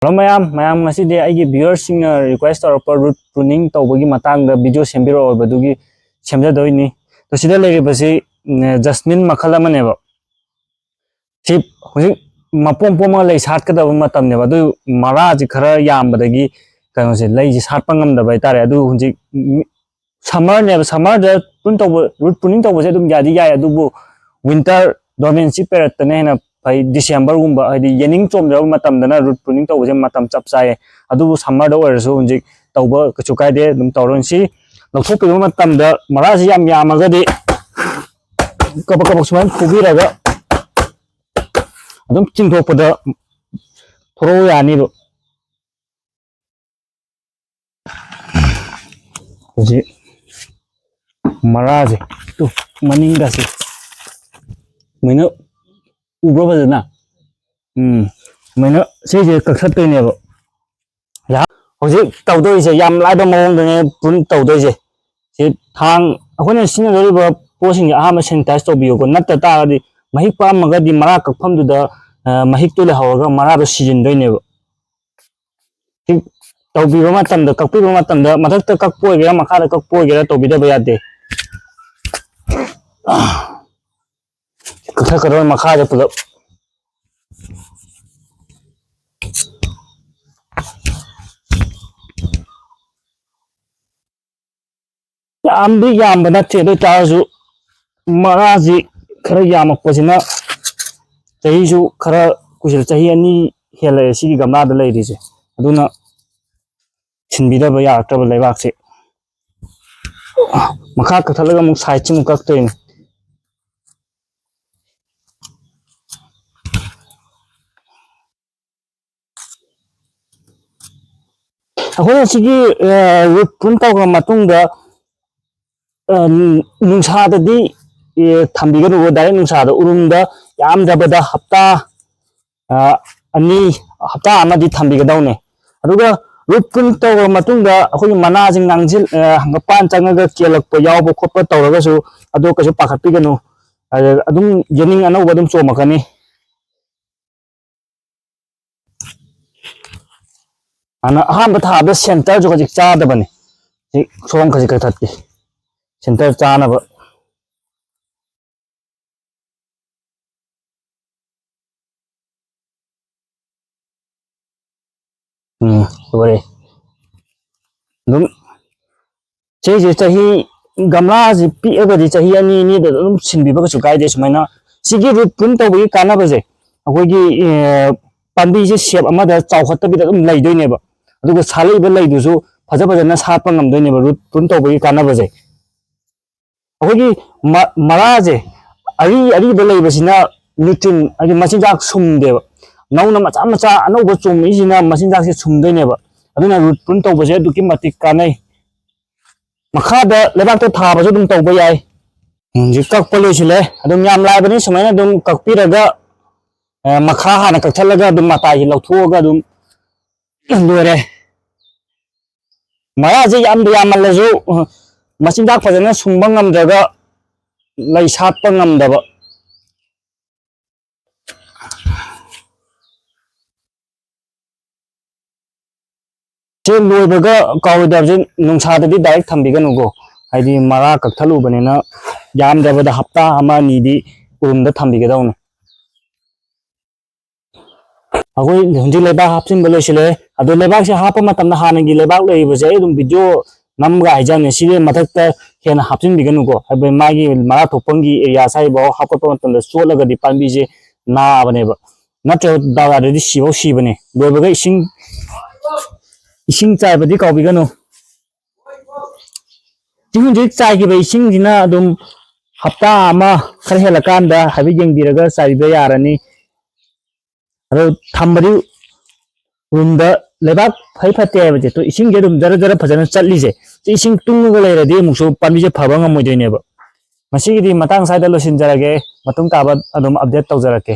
Hello mayam ngasidi aigi viewers singna request tawrpa root pruning tawbagi matangda video sembiro badugi semjadoini to sida legibasi jasmine makhala maneba si hojik mapom poma lei satkadaba matamneba adu maraji khara yambadagi kano se lei ji satpa ngamdaba itare adu hojik summer neba summer da prun tawba root pruning tawbase adum yadi yai adubu winter dormancy period tane hena pai December gumba hadi yening chomjaba matamdana root pruning tawbase matam chap chai adubu summer da oirasu hojik tawba kachu kaide dum tawron si lawthokpiba matamda maraji yam yamagadi kabak kabak suman phubiraga adum chingthokpada thoro yani bo hojik maraji tu maninga si mina ubro bajana mina sije kakhattoineba ya hojik tawdoise yam laiba mawongdane prun tawdoise si thang akhona sinadoriba posing ahama sanitize tawbiyogo natta taagadi mahik pamagadi mara kakphamduda mahik tu lehawaga marado sijindoineba si tawbiba matamda kakpiba matamda mathakta kakpoigera makhada kakpoigera tawbidaba yade kakthakadaba makhada pulap yambi yamba natte do tazu maraji khara yamakpasina chahisu khara kusil chahi ani hela sigi gamla da leidise aduna sinbidaba yaktaba leibakse makha kathalaga mu side chimu kaktoin akhona sigi root prun tawga matungda nungsa di thambiganu direct nungsa da urumda yamjabada hafta ani hafta amadi thambigadaune aduga root prun tawga matungda akhoi manajing nangsil hangapan changaga kelakpa yawba khoppa tawragasu adu kasu pakhatpiganu adum yening anauba adum chomakani ana ahamba thabda center jo kajik chadabani som kajik kathatti center chanaba sore dum cheje chahi gamla ji pi agadi chahi ani ni da dum sinbiba kachu kaide sumaina sigi root prun tawbi kanabaje akogi pambi je shape amada chawkhatabida dum leidoineba aduga salaiba leidusu faja fajana satpa ngamdoineba root prun tawbi kanabaje akogi maraje ari ba leibasina nutrient adi machinjak sumdeba nauna macha macha anauba chumisina machinjak se sumdoineba aduna root prun tawbase aduki matik kanai makhada lebakta thabasu dum tawba yai ji kakpa loisile adum yam laibani sumaina dum kakpiraga makha hana kakthalaga dum matai lauthoga dum lore maraje yam yamalazu machinjak fajana sumba ngamdraga lei satpa ngamdaba se loibaga kawidabje nungsadadi direct thambiganu haidi mara kakthalubanena yamjabada hafta ama nidi urumda thambigadaune akoi hunji lebak hapsin baloisile adu lebak se hapa matamda hanagi lebak leibase dum video namga haijane sire mathakta hena hapsin biganu habai magi mara thopangi area sai bo happa matamda cholaga di pambi je na abaneba natro daga de sibo sibane loibaga ising chai badi kawbiganu jingi chai gi bai ising dina dum hafta ama khara helakanda habi jengbiraga chaiba yarani aro thambari roomda lebak phai phate baje to ising ge dum jara jara phajana chatlije ising tunga leiradi muksu pamije phaba ngamoidoineba masigi di matang saida losin jarage matung taba adum update tawjarake